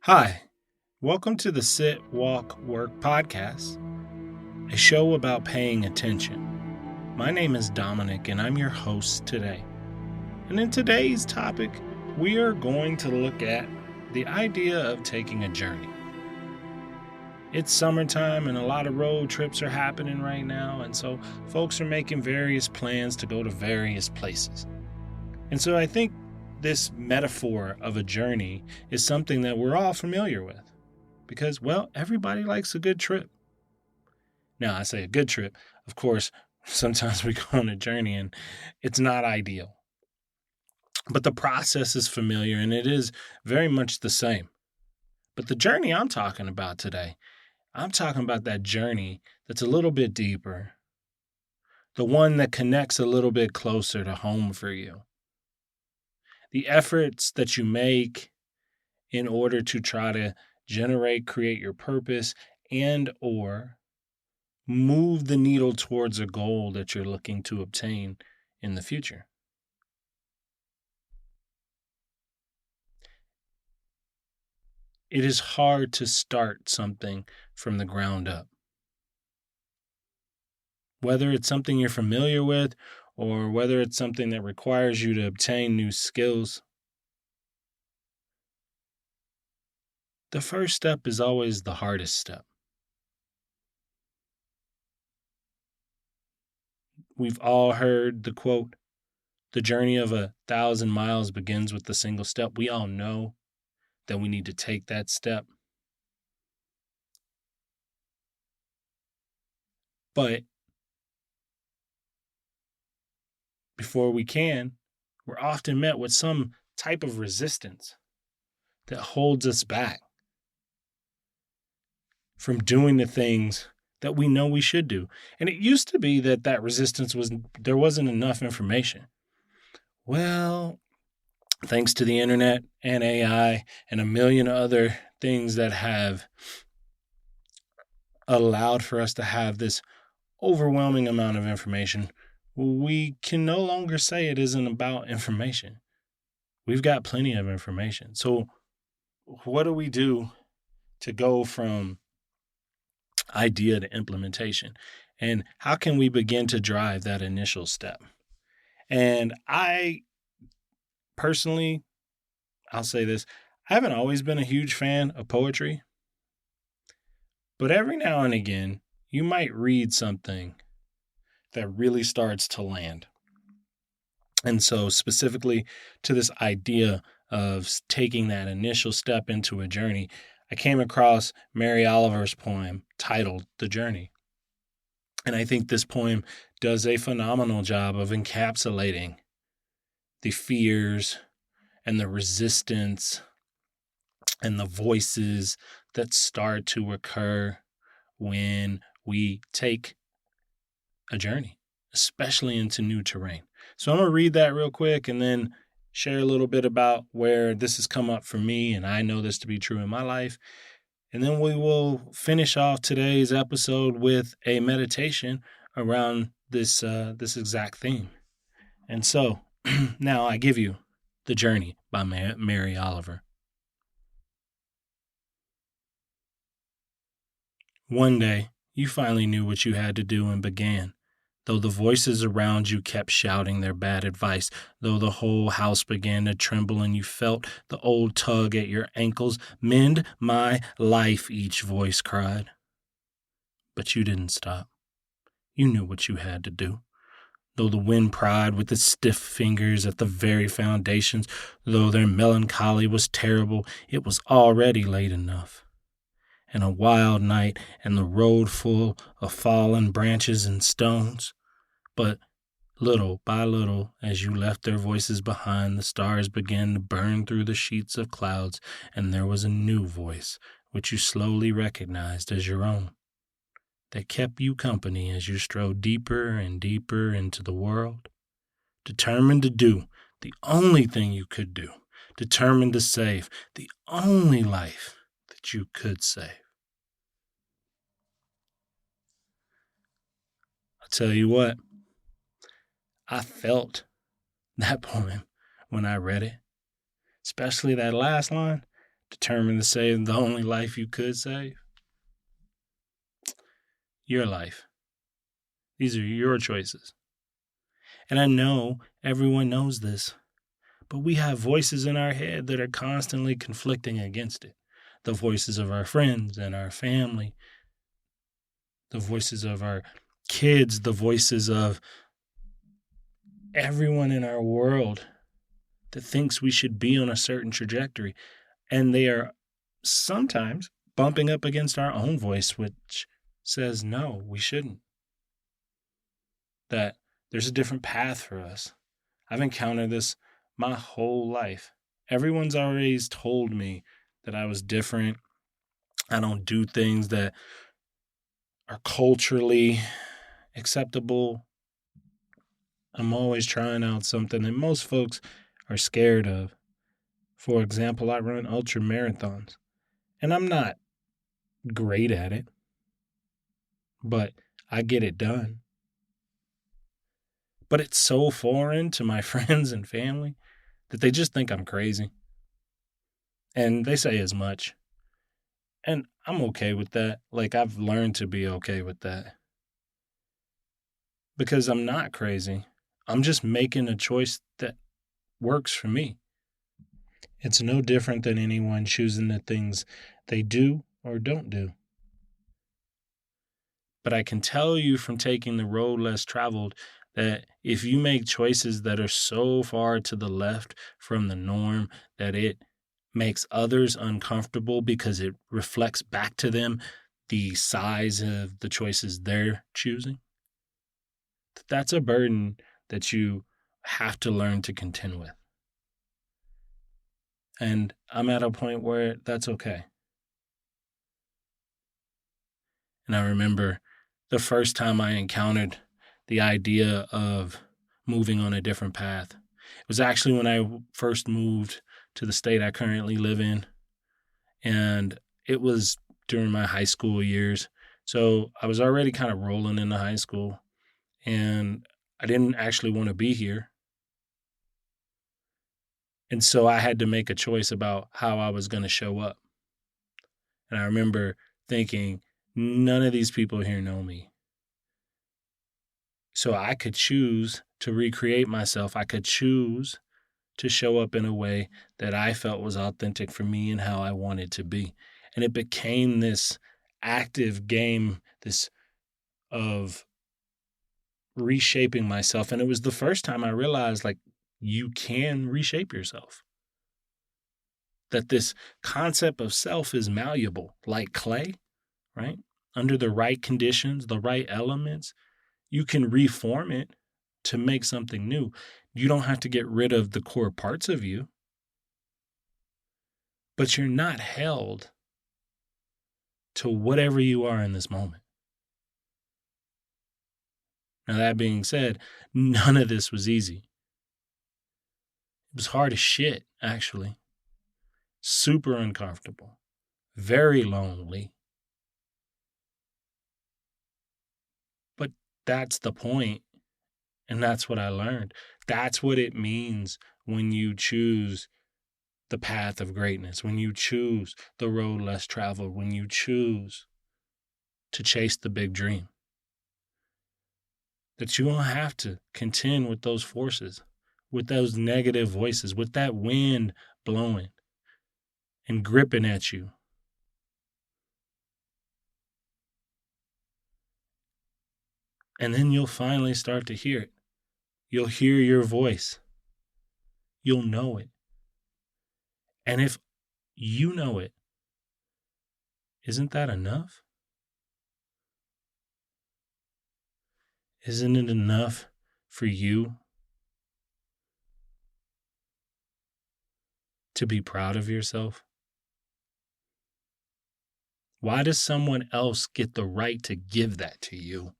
Hi, welcome to the Sit, Walk, Work podcast, a show about paying attention. My name is Dominic and I'm your host today. And in today's topic, we are going to look at the idea of taking a journey. It's summertime and a lot of road trips are happening right now, and so folks are making various plans to go to various places. And so I think this metaphor of a journey is something that we're all familiar with because, well, everybody likes a good trip. Now, I say a good trip. Of course, sometimes we go on a journey and it's not ideal. But the process is familiar and it is very much the same. But the journey I'm talking about today, I'm talking about that journey that's a little bit deeper, the one that connects a little bit closer to home for you. The efforts that you make in order to try to create your purpose and or move the needle towards a goal that you're looking to obtain in the future. It is hard to start something from the ground up. Whether it's something you're familiar with or whether it's something that requires you to obtain new skills, the first step is always the hardest step. We've all heard the quote, "The journey of 1,000 miles begins with a single step." We all know that we need to take that step. But before we can, we're often met with some type of resistance that holds us back from doing the things that we know we should do. And it used to be that resistance was there wasn't enough information. Well, thanks to the internet and AI and a million other things that have allowed for us to have this overwhelming amount of information, we can no longer say it isn't about information. We've got plenty of information. So what do we do to go from idea to implementation? And how can we begin to drive that initial step? And I personally, I'll say this, I haven't always been a huge fan of poetry, but every now and again, you might read something that really starts to land. And so specifically to this idea of taking that initial step into a journey, I came across Mary Oliver's poem titled "The Journey." And I think this poem does a phenomenal job of encapsulating the fears and the resistance and the voices that start to occur when we take a journey, especially into new terrain. So I'm going to read that real quick and then share a little bit about where this has come up for me, and I know this to be true in my life. And then we will finish off today's episode with a meditation around this exact theme. And so now I give you "The Journey" by Mary Oliver. One day, you finally knew what you had to do and began. Though the voices around you kept shouting their bad advice, though the whole house began to tremble and you felt the old tug at your ankles, "Mend my life," each voice cried. But you didn't stop. You knew what you had to do. Though the wind pried with its stiff fingers at the very foundations, though their melancholy was terrible, it was already late enough. And a wild night, and the road full of fallen branches and stones. But little by little, as you left their voices behind, the stars began to burn through the sheets of clouds, and there was a new voice, which you slowly recognized as your own, that kept you company as you strode deeper and deeper into the world, determined to do the only thing you could do, determined to save the only life that you could save. I'll tell you what, I felt that poem when I read it, especially that last line, determined to save the only life you could save? Your life. These are your choices. And I know everyone knows this, but we have voices in our head that are constantly conflicting against it. The voices of our friends and our family, the voices of our kids, the voices of everyone in our world that thinks we should be on a certain trajectory. And they are sometimes bumping up against our own voice, which says, no, we shouldn't. That there's a different path for us. I've encountered this my whole life. Everyone's always told me that I was different. I don't do things that are culturally acceptable. I'm always trying out something that most folks are scared of. For example, I run ultra marathons, and I'm not great at it, but I get it done. But it's so foreign to my friends and family that they just think I'm crazy. And they say as much. And I'm okay with that. Like, I've learned to be okay with that. Because I'm not crazy. I'm just making a choice that works for me. It's no different than anyone choosing the things they do or don't do. But I can tell you from taking the road less traveled that if you make choices that are so far to the left from the norm that it makes others uncomfortable because it reflects back to them the size of the choices they're choosing, that's a burden that you have to learn to contend with. And I'm at a point where that's okay. And I remember the first time I encountered the idea of moving on a different path. It was actually when I first moved to the state I currently live in. And it was during my high school years. So I was already kind of rolling into high school. And I didn't actually want to be here. And so I had to make a choice about how I was going to show up. And I remember thinking, none of these people here know me. So I could choose to recreate myself. I could choose to show up in a way that I felt was authentic for me and how I wanted to be. And it became this active game, this of reshaping myself. And it was the first time I realized, like, you can reshape yourself. That this concept of self is malleable, like clay, right? Under the right conditions, the right elements, you can reform it to make something new. You don't have to get rid of the core parts of you, but you're not held to whatever you are in this moment. Now, that being said, none of this was easy. It was hard as shit, actually. Super uncomfortable, very lonely. But that's the point, and that's what I learned. That's what it means when you choose the path of greatness, when you choose the road less traveled, when you choose to chase the big dream. That you don't have to contend with those forces, with those negative voices, with that wind blowing and gripping at you. And then you'll finally start to hear it. You'll hear your voice. You'll know it. And if you know it, isn't that enough? Isn't it enough for you to be proud of yourself? Why does someone else get the right to give that to you?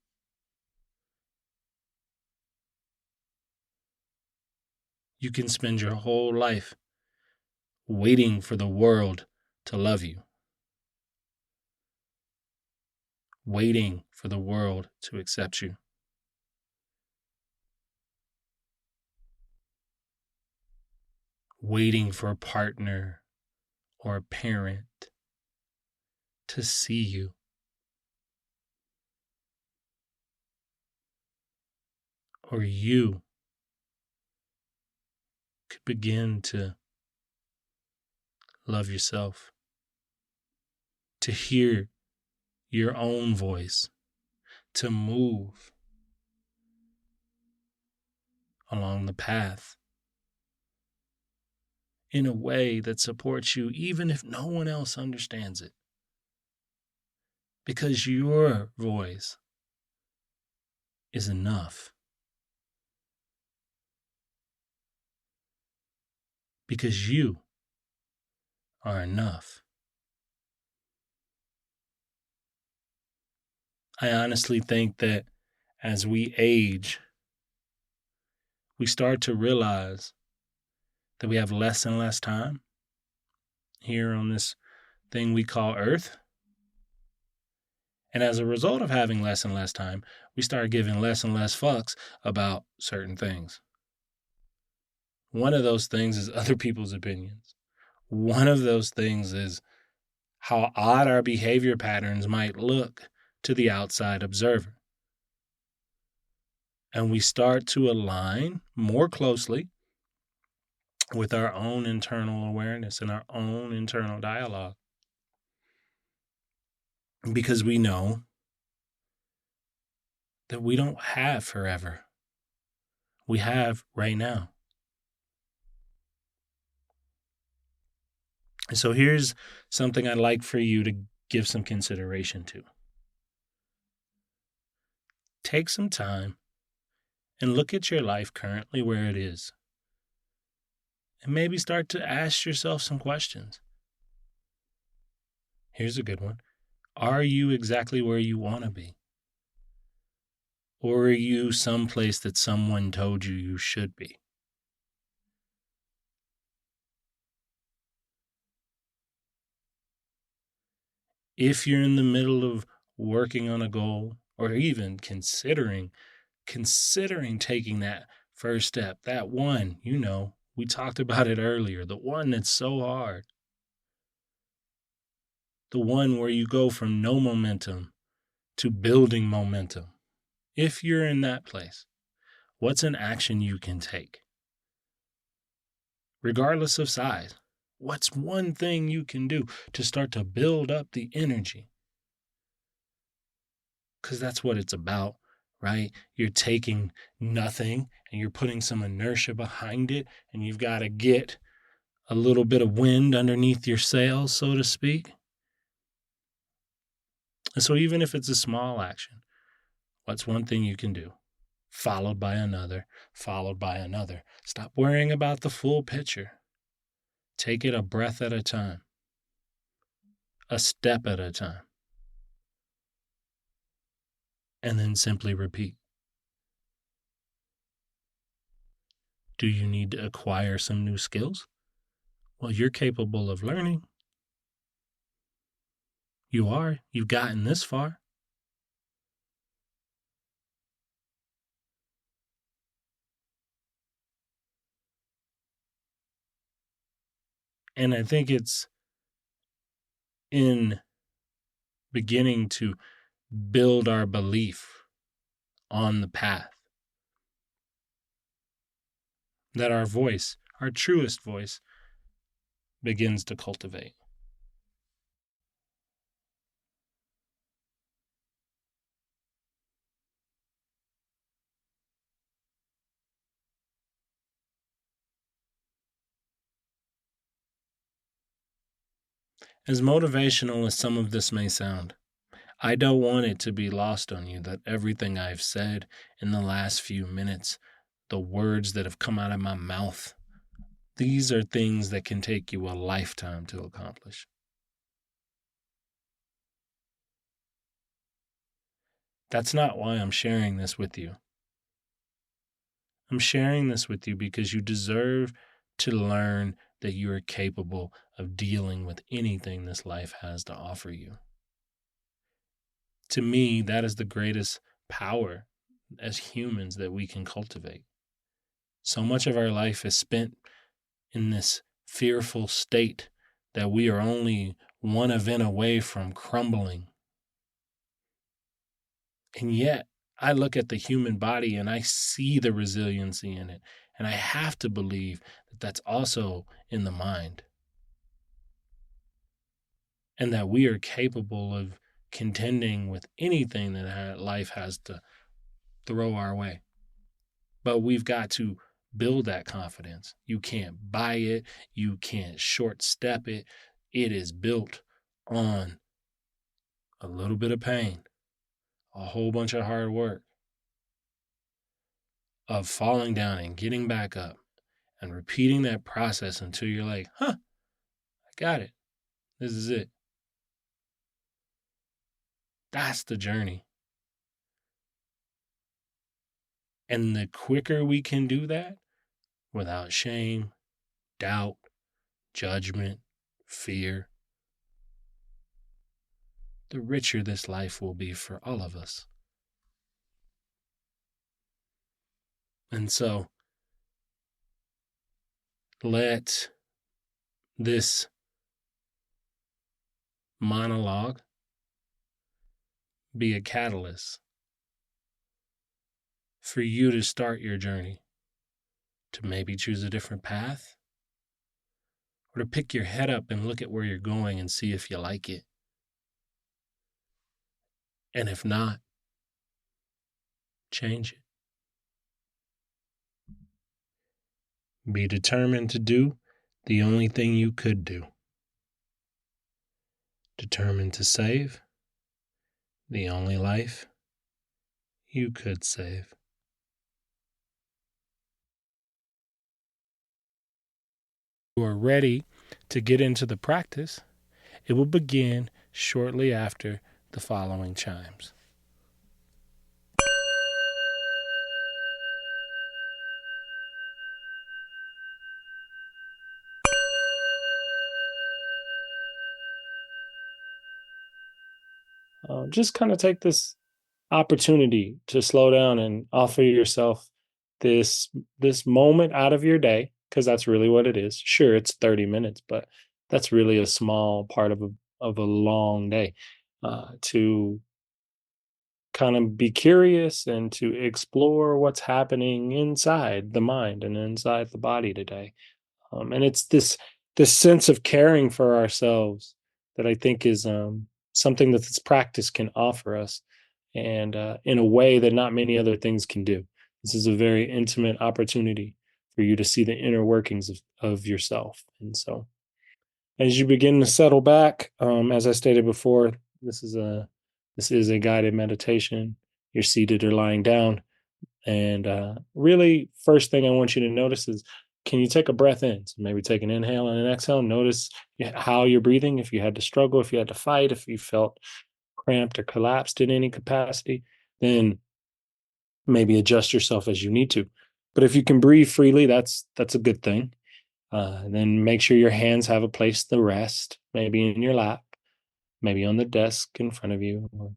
You can spend your whole life waiting for the world to love you, waiting for the world to accept you, waiting for a partner or a parent to see you. Or you could begin to love yourself, to hear your own voice, to move along the path in a way that supports you, even if no one else understands it. Because your voice is enough. Because you are enough. I honestly think that as we age, we start to realize that we have less and less time here on this thing we call Earth. And as a result of having less and less time, we start giving less and less fucks about certain things. One of those things is other people's opinions. One of those things is how odd our behavior patterns might look to the outside observer. And we start to align more closely with our own internal awareness and our own internal dialogue. Because we know that we don't have forever. We have right now. And so here's something I'd like for you to give some consideration to. Take some time and look at your life currently where it is. And maybe start to ask yourself some questions. Here's a good one. Are you exactly where you want to be? Or are you someplace that someone told you you should be? If you're in the middle of working on a goal, or even considering taking that first step, that one, we talked about it earlier, the one that's so hard, the one where you go from no momentum to building momentum. If you're in that place, what's an action you can take? Regardless of size, what's one thing you can do to start to build up the energy? Because that's what it's about, right? You're taking nothing and you're putting some inertia behind it, and you've got to get a little bit of wind underneath your sails, so to speak. And so even if it's a small action, what's one thing you can do? Followed by another, followed by another. Stop worrying about the full picture. Take it a breath at a time, a step at a time, and then simply repeat. Do you need to acquire some new skills? Well, you're capable of learning. You are. You've gotten this far. And I think it's in beginning to build our belief on the path that our voice, our truest voice, begins to cultivate. As motivational as some of this may sound, I don't want it to be lost on you that everything I've said in the last few minutes, the words that have come out of my mouth, these are things that can take you a lifetime to accomplish. That's not why I'm sharing this with you. I'm sharing this with you because you deserve to learn that you are capable of dealing with anything this life has to offer you. To me, that is the greatest power as humans that we can cultivate. So much of our life is spent in this fearful state that we are only one event away from crumbling. And yet, I look at the human body and I see the resiliency in it. And I have to believe that that's also in the mind. And that we are capable of contending with anything that life has to throw our way. But we've got to build that confidence. You can't buy it, you can't short step it. It is built on a little bit of pain, a whole bunch of hard work, of falling down and getting back up and repeating that process until you're like, I got it. This is it. That's the journey. And the quicker we can do that without shame, doubt, judgment, fear, the richer this life will be for all of us. And so let this monologue be a catalyst for you to start your journey, to maybe choose a different path, or to pick your head up and look at where you're going and see if you like it. And if not, change it. Be determined to do the only thing you could do. Determined to save the only life you could save. You are ready to get into the practice. It will begin shortly after the following chimes. Just kind of take this opportunity to slow down and offer yourself this this moment out of your day, because that's really what it is. Sure, it's 30 minutes, but that's really a small part of a long day, to kind of be curious and to explore what's happening inside the mind and inside the body today. And it's this sense of caring for ourselves that I think is something that this practice can offer us, and in a way that not many other things can do. This is a very intimate opportunity for you to see the inner workings of yourself. And so, as you begin to settle back, as I stated before, this is a guided meditation. You're seated or lying down, and really, first thing I want you to notice is, can you take a breath in? So maybe take an inhale and an exhale. Notice how you're breathing. If you had to struggle, if you had to fight, if you felt cramped or collapsed in any capacity, then maybe adjust yourself as you need to. But if you can breathe freely, that's a good thing. And then make sure your hands have a place to rest, maybe in your lap, maybe on the desk in front of you, or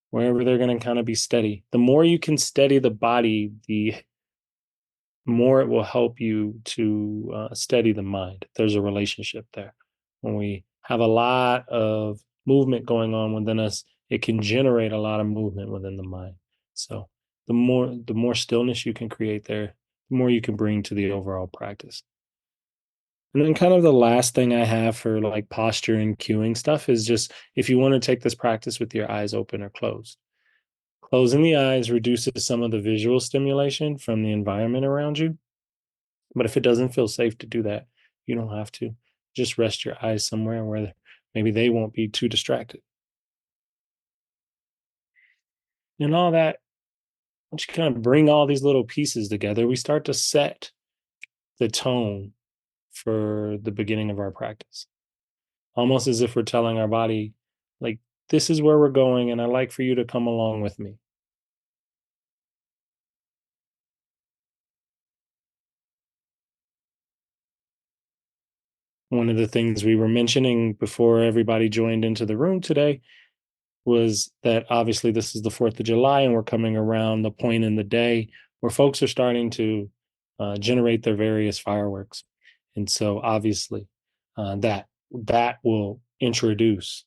wherever they're going to kind of be steady. The more you can steady the body, the more it will help you to steady the mind. There's a relationship there. When we have a lot of movement going on within us, it can generate a lot of movement within the mind. So the more stillness you can create there, the more you can bring to the overall practice. And then kind of the last thing I have for like posture and cueing stuff is just, if you want to take this practice with your eyes open or closed. Closing the eyes reduces some of the visual stimulation from the environment around you. But if it doesn't feel safe to do that, you don't have to. Just rest your eyes somewhere where maybe they won't be too distracted. And all that, once you kind of bring all these little pieces together, we start to set the tone for the beginning of our practice. Almost as if we're telling our body, like, this is where we're going, and I'd like for you to come along with me. One of the things we were mentioning before everybody joined into the room today was that obviously this is the 4th of July, and we're coming around the point in the day where folks are starting to generate their various fireworks. And so obviously that that will introduce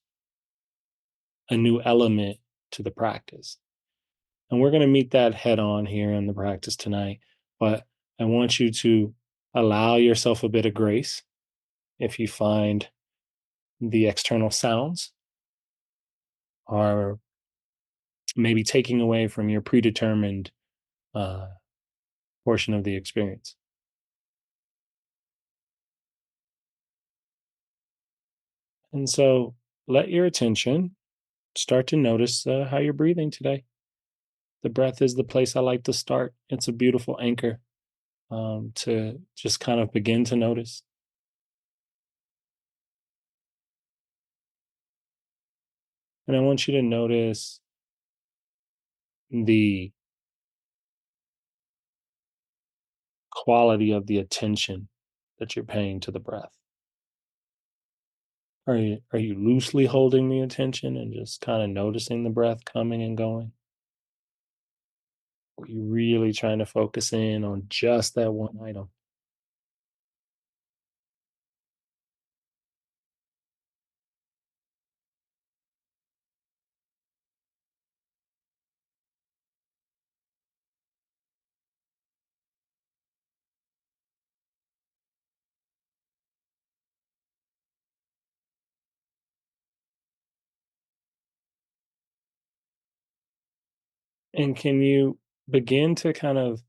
a new element to the practice. And we're going to meet that head on here in the practice tonight. But I want you to allow yourself a bit of grace if you find the external sounds are maybe taking away from your predetermined uh, portion of the experience. And so let your attention start to notice how you're breathing today. The breath is the place I like to start. It's a beautiful anchor to just kind of begin to notice. And I want you to notice the quality of the attention that you're paying to the breath. Are you loosely holding the attention and just kind of noticing the breath coming and going? Are you really trying to focus in on just that one item? And can you begin to kind of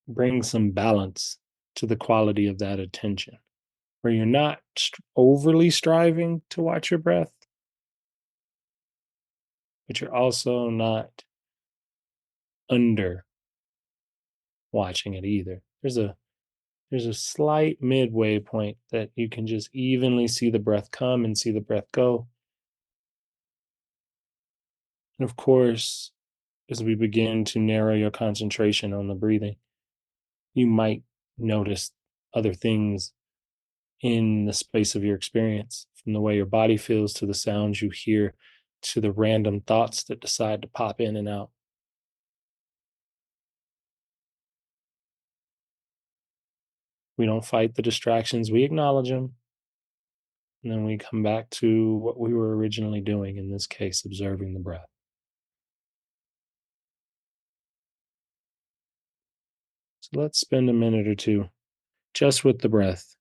bring some balance to the quality of that attention, where you're not overly striving to watch your breath, but you're also not under watching it either. There's a slight midway point that you can just evenly see the breath come and see the breath go. And of course, as we begin to narrow your concentration on the breathing, you might notice other things in the space of your experience, from the way your body feels to the sounds you hear to the random thoughts that decide to pop in and out. We don't fight the distractions, we acknowledge them, and then we come back to what we were originally doing, in this case, observing the breath. So let's spend a minute or two just with the breath.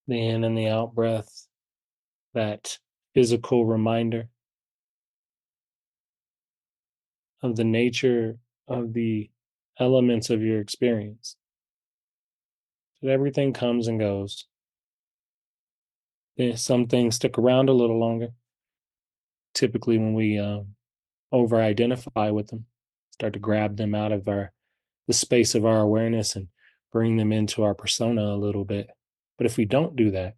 The in and the out breath, that physical reminder of the nature of the elements of your experience. That everything comes and goes. Some things stick around a little longer, typically when we over identify with them, start to grab them out of the space of our awareness and bring them into our persona a little bit. But if we don't do that,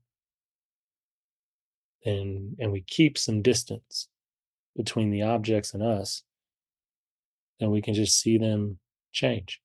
and we keep some distance between the objects and us, then we can just see them change.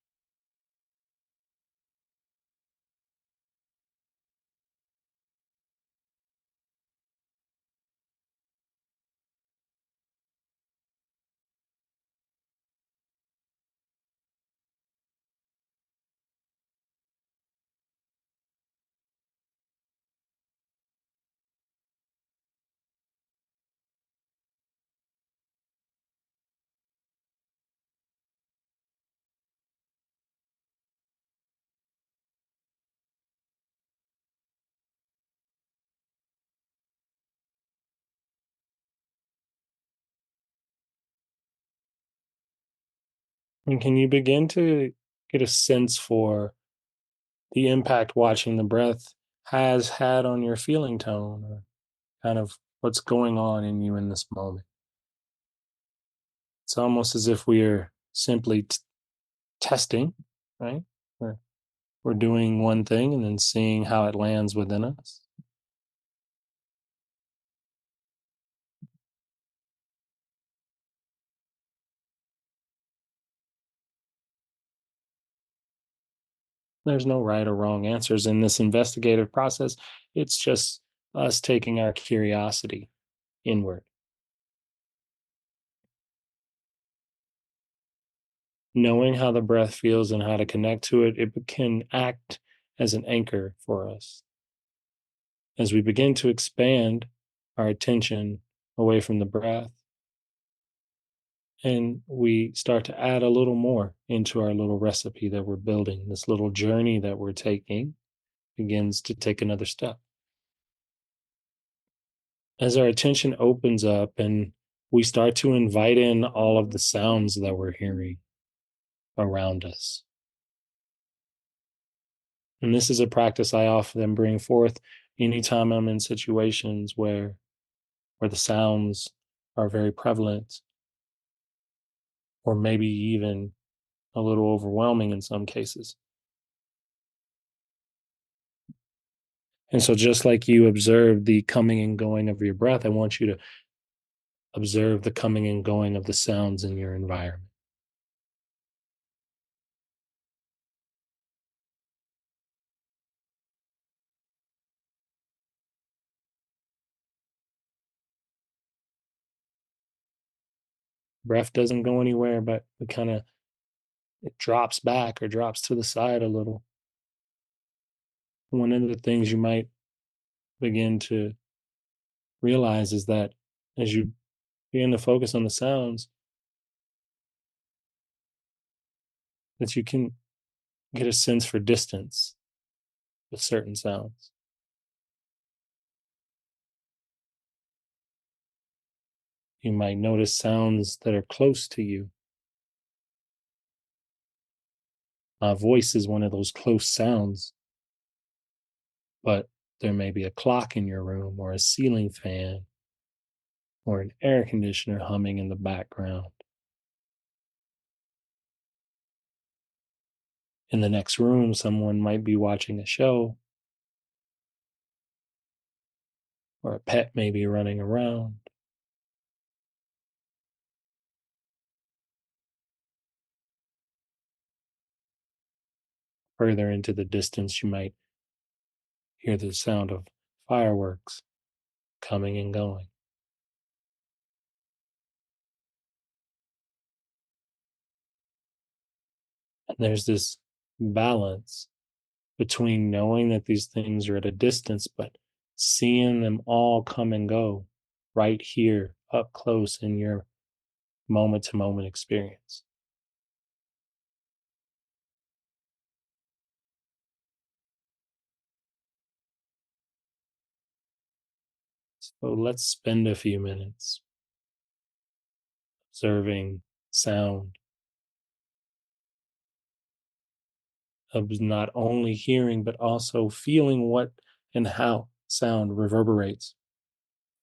And can you begin to get a sense for the impact watching the breath has had on your feeling tone or kind of what's going on in you in this moment? It's almost as if we are simply testing, right? We're, we're doing one thing and then seeing how it lands within us. There's no right or wrong answers in this investigative process. It's just us taking our curiosity inward, knowing how the breath feels and how to connect to it. It can act as an anchor for us as we begin to expand our attention away from the breath, and we start to add a little more into our little recipe that we're building. This little journey that we're taking begins to take another step. As our attention opens up and we start to invite in all of the sounds that we're hearing around us. And this is a practice I often bring forth anytime I'm in situations where the sounds are very prevalent or maybe even a little overwhelming in some cases. And so, just like you observe the coming and going of your breath, I want you to observe the coming and going of the sounds in your environment. Breath doesn't go anywhere, but it drops back or drops to the side a little. One of the things you might begin to realize is that as you begin to focus on the sounds, that you can get a sense for distance with certain sounds. You might notice sounds that are close to you. My voice is one of those close sounds, but there may be a clock in your room or a ceiling fan or an air conditioner humming in the background. In the next room, someone might be watching a show, or a pet may be running around. Further into the distance, you might hear the sound of fireworks coming and going. And there's this balance between knowing that these things are at a distance, but seeing them all come and go right here, up close in your moment to moment experience. So let's spend a few minutes observing sound, of not only hearing, but also feeling what and how sound reverberates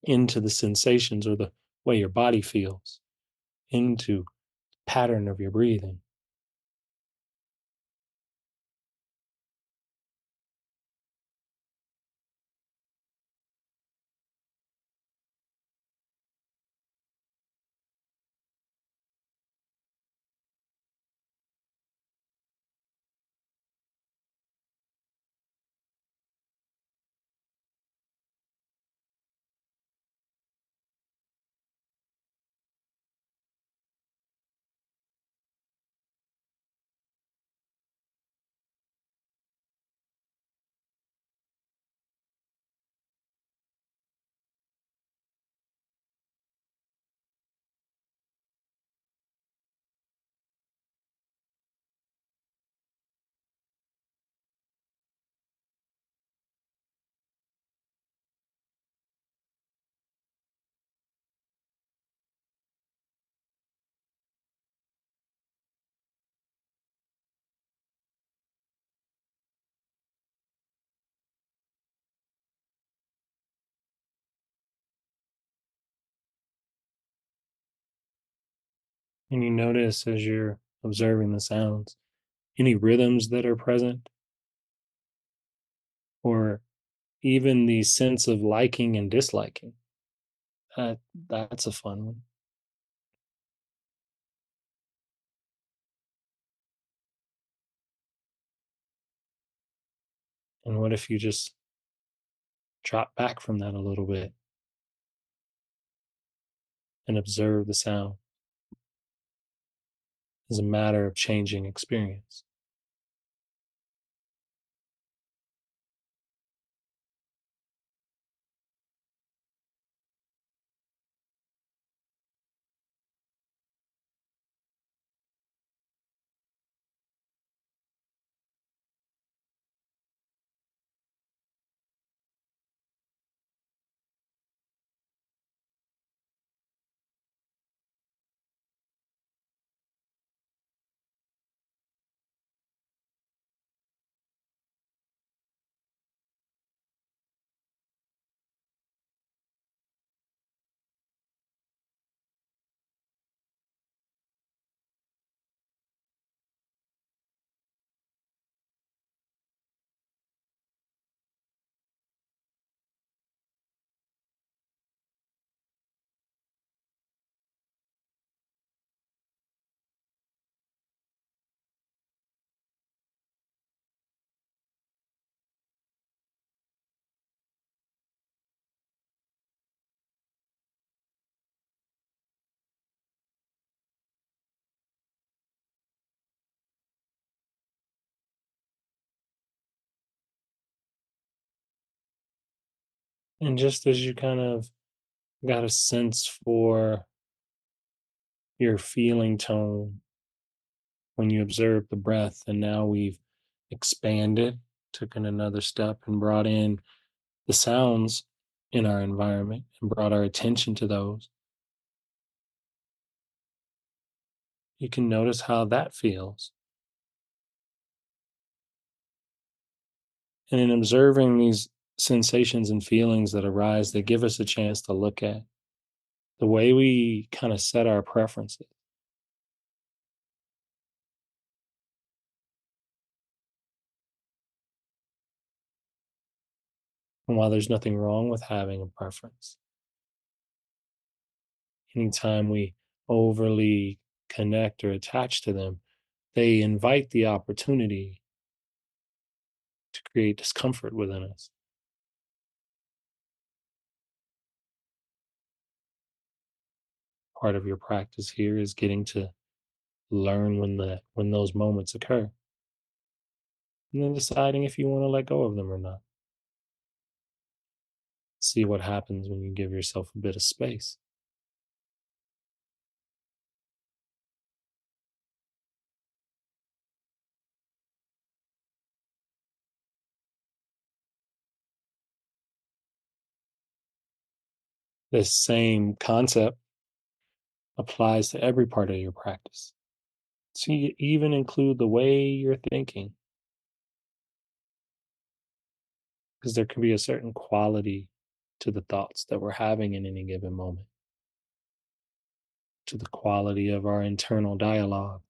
into the sensations or the way your body feels, into pattern of your breathing. And you notice as you're observing the sounds, any rhythms that are present, or even the sense of liking and disliking. That's a fun one. And what if you just drop back from that a little bit and observe the sound as a matter of changing experience? And just as you kind of got a sense for your feeling tone when you observe the breath, and now we've expanded, took in another step, and brought in the sounds in our environment and brought our attention to those, you can notice how that feels. And in observing these sensations and feelings that arise, they give us a chance to look at the way we kind of set our preferences. And while there's nothing wrong with having a preference, anytime we overly connect or attach to them, they invite the opportunity to create discomfort within us. Part of your practice here is getting to learn when those moments occur, and then deciding if you want to let go of them or not. See what happens when you give yourself a bit of space. This same concept applies to every part of your practice. So you even include the way you're thinking, because there can be a certain quality to the thoughts that we're having in any given moment, to the quality of our internal dialogue.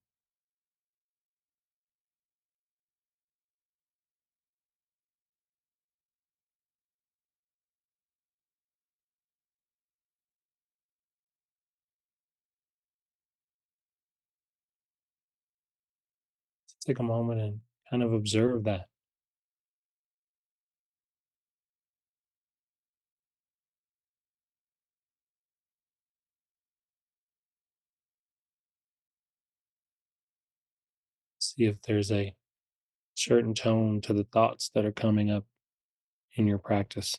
Take a moment and kind of observe that. See if there's a certain tone to the thoughts that are coming up in your practice.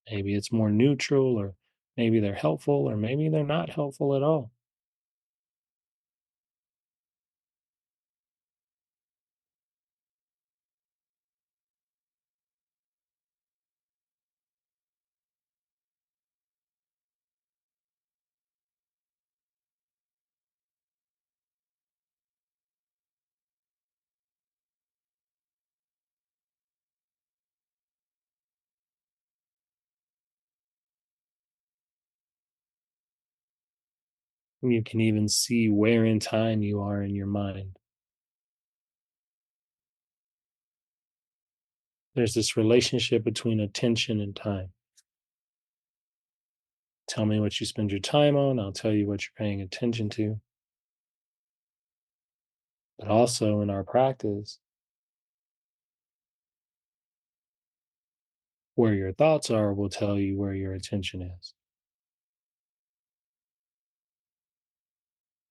Maybe it's more neutral, or maybe they're helpful, or maybe they're not helpful at all. You can even see where in time you are in your mind. There's this relationship between attention and time. Tell me what you spend your time on, I'll tell you what you're paying attention to. But also in our practice, where your thoughts are will tell you where your attention is.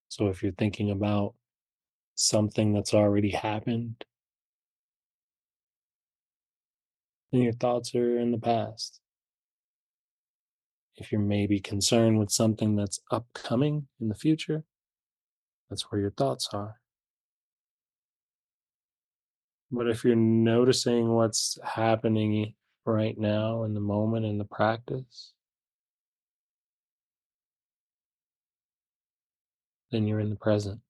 So if you're thinking about something that's already happened, then your thoughts are in the past. If you're maybe concerned with something that's upcoming in the future, that's where your thoughts are. But if you're noticing what's happening right now in the moment in the practice, then you're in the present.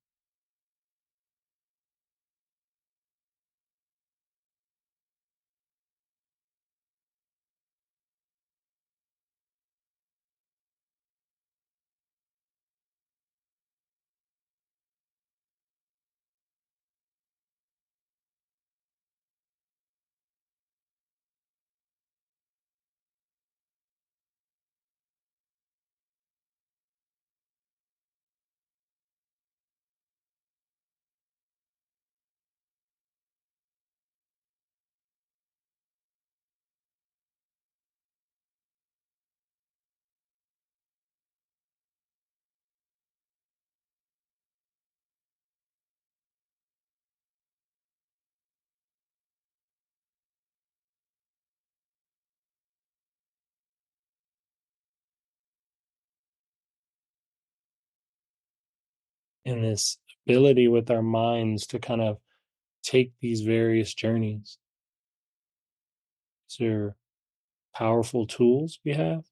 And this ability with our minds to kind of take these various journeys. These are powerful tools we have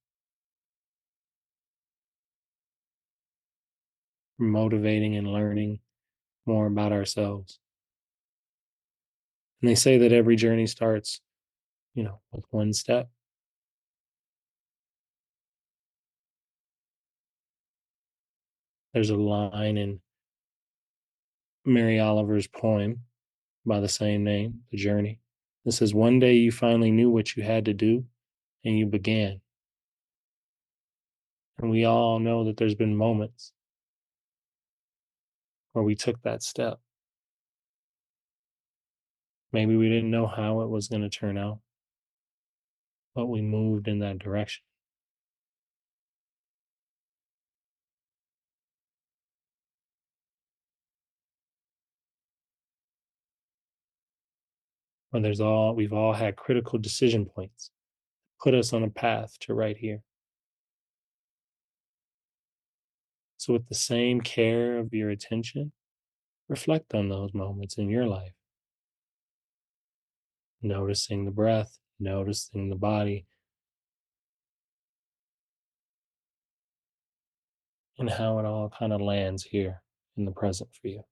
for motivating and learning more about ourselves. And they say that every journey starts, with one step. There's a line in Mary Oliver's poem by the same name, The Journey. It says, "One day you finally knew what you had to do and you began." And we all know that there's been moments where we took that step. Maybe we didn't know how it was going to turn out, but we moved in that direction. Or we've all had critical decision points, put us on a path to right here. So, with the same care of your attention, reflect on those moments in your life, noticing the breath, noticing the body, and how it all kind of lands here in the present for you.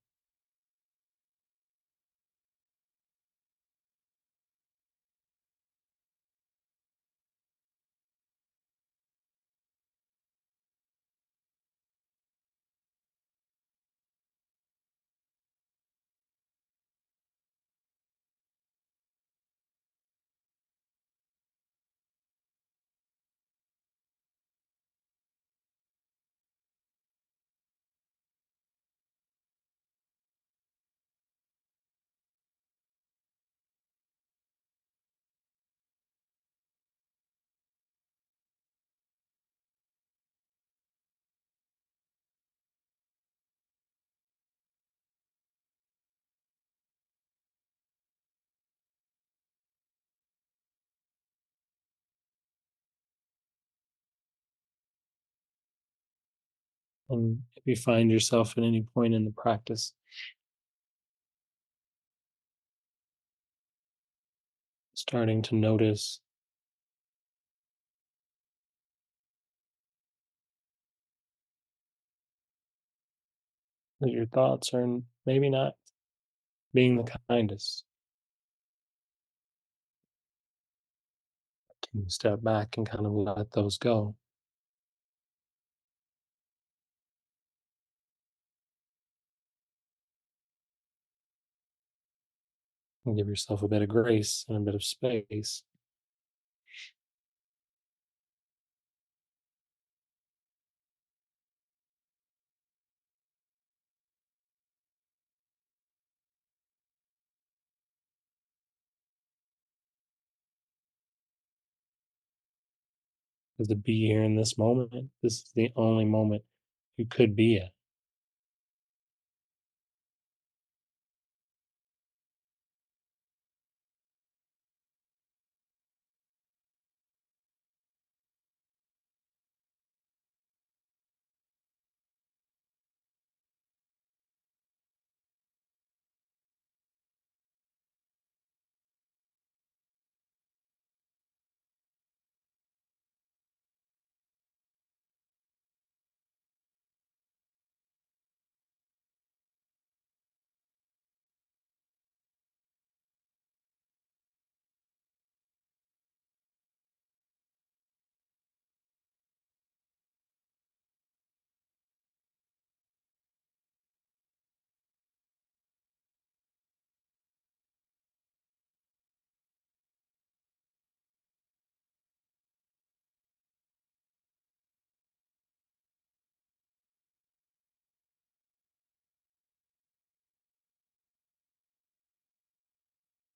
And if you find yourself at any point in the practice starting to notice that your thoughts are maybe not being the kindest, can you step back and kind of let those go? and give yourself a bit of grace and a bit of space. Because to be here in this moment, this is the only moment you could be at.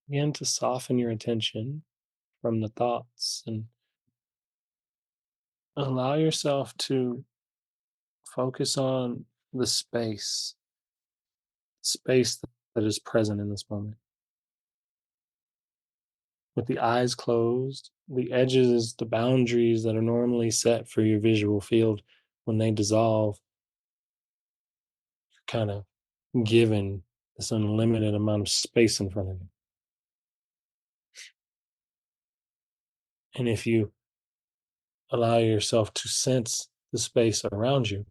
Begin to soften your attention from the thoughts and allow yourself to focus on the space that is present in this moment. With the eyes closed, the edges, the boundaries that are normally set for your visual field, when they dissolve, you're kind of given this unlimited amount of space in front of you. And if you allow yourself to sense the space around you,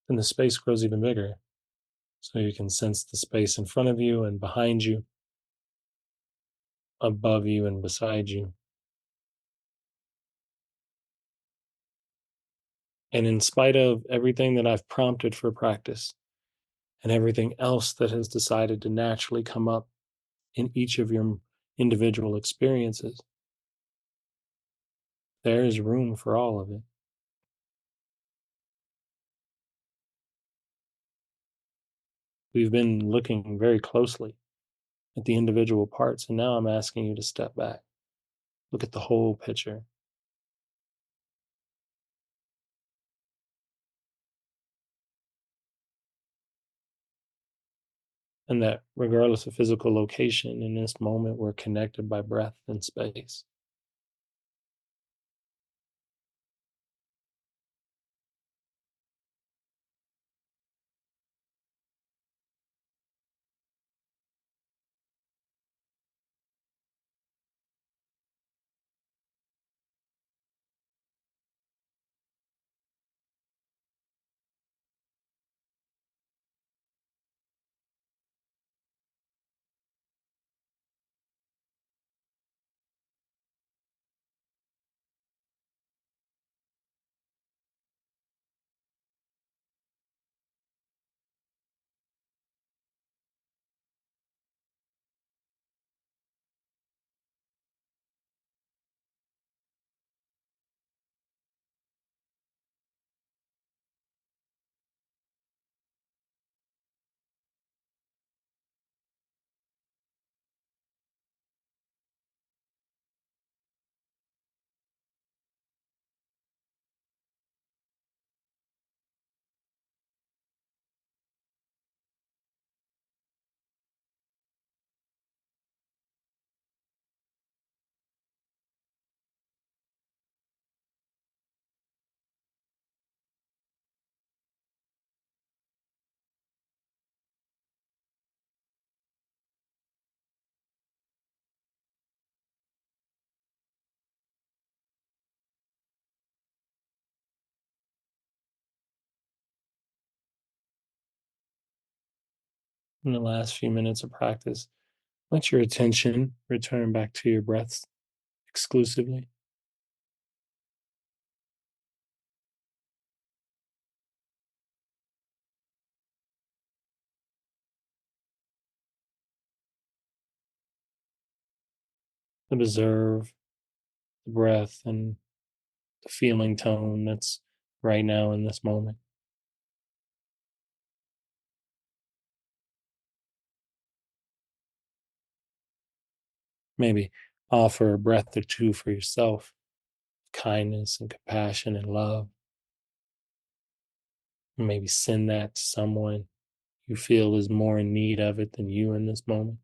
then the space grows even bigger. So you can sense the space in front of you and behind you, above you and beside you. And in spite of everything that I've prompted for practice and everything else that has decided to naturally come up in each of your individual experiences, there is room for all of it. We've been looking very closely at the individual parts, and now I'm asking you to step back, look at the whole picture. And that regardless of physical location, in this moment, we're connected by breath and space. In the last few minutes of practice, let your attention return back to your breaths exclusively. observe the breath and the feeling tone that's right now in this moment. Maybe offer a breath or two for yourself, kindness and compassion and love. Maybe send that to someone you feel is more in need of it than you in this moment.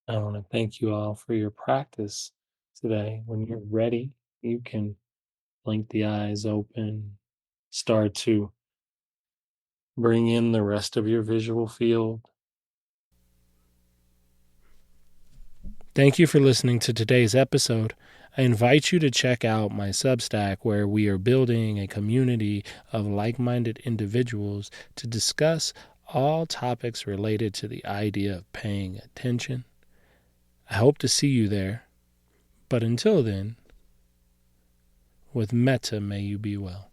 I want to thank you all for your practice today. When you're ready, you can blink the eyes open, start to bring in the rest of your visual field. Thank you for listening to today's episode. I invite you to check out my Substack, where we are building a community of like minded individuals to discuss all topics related to the idea of paying attention. I hope to see you there. But until then, with metta may you be well.